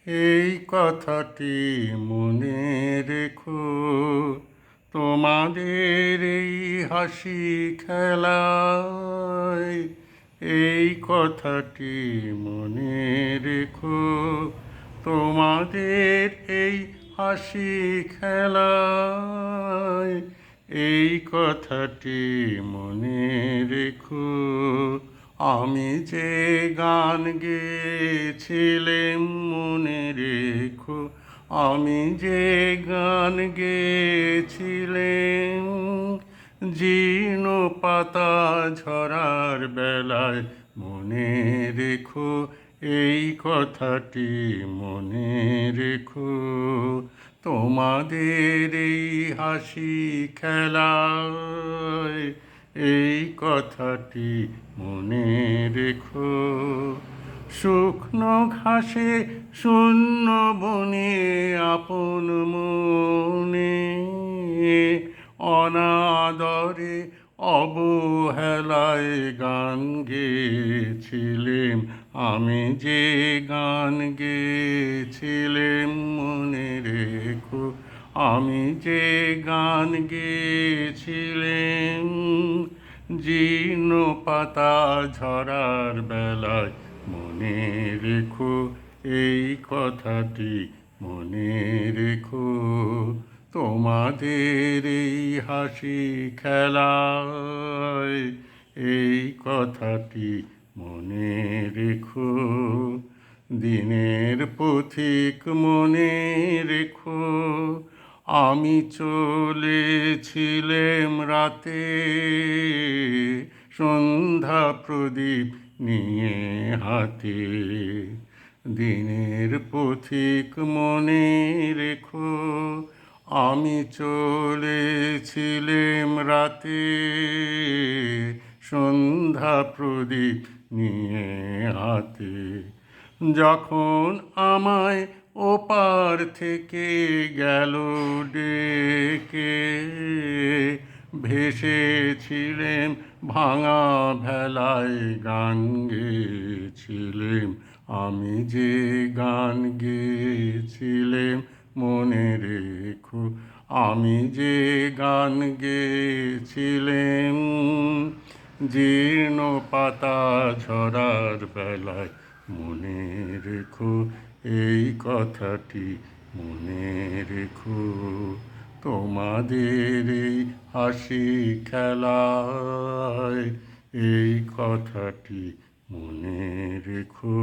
এই কথাটি মনে রেখো, তোমাদের এই হাসি খেলায়। এই কথাটি মনে রেখো, তোমাদের এই হাসি খেলায়। এই কথাটি মনে রেখো, আমি যে গান গেয়েছিলাম মনে রেখো, আমি যে গান গেয়েছিলাম জীর্ণ পাতা ঝরার বেলায়। মনে রেখো এই কথাটি মনে রেখো, তোমাদের এই হাসি খেলায়। এই কথাটি মনে রেখো, শুকনো ঘাসে শূন্য বনে আপন মনে অনাদরে অবহেলায় গান গেয়েছিলাম। আমি যে গান গেয়েছিলাম মনে রেখো, আমি যে গান গেয়েছিলাম জীর্ণ পাতা ঝরার বেলায়। মনে রেখো এই কথাটি মনে রেখো, তোমাদের এই হাসি খেলায়। এই কথাটি মনে রেখো, দিনের পথিক মনে রেখো, আমি চলেছিলাম রাতে সন্ধ্যা প্রদীপ নিয়ে হাতে। দিনের পথিক মনে রেখো, আমি চলেছিলাম রাতে সন্ধ্যা প্রদীপ নিয়ে হাতে। যখন আমায় ওপার থেকে গেল ডেকে, ভেসেছিলাম ভাঙা ভেলায় গান গেয়েছিলাম। আমি যে গান গেয়েছিলাম মনে রেখো, আমি যে গান গেয়েছিলাম জীর্ণ পাতা ঝরার বেলায়। মনে রেখো এই কথাটি মনে রেখো, তোমাদের এই হাসি খেলায়। এই কথাটি মনে রেখো।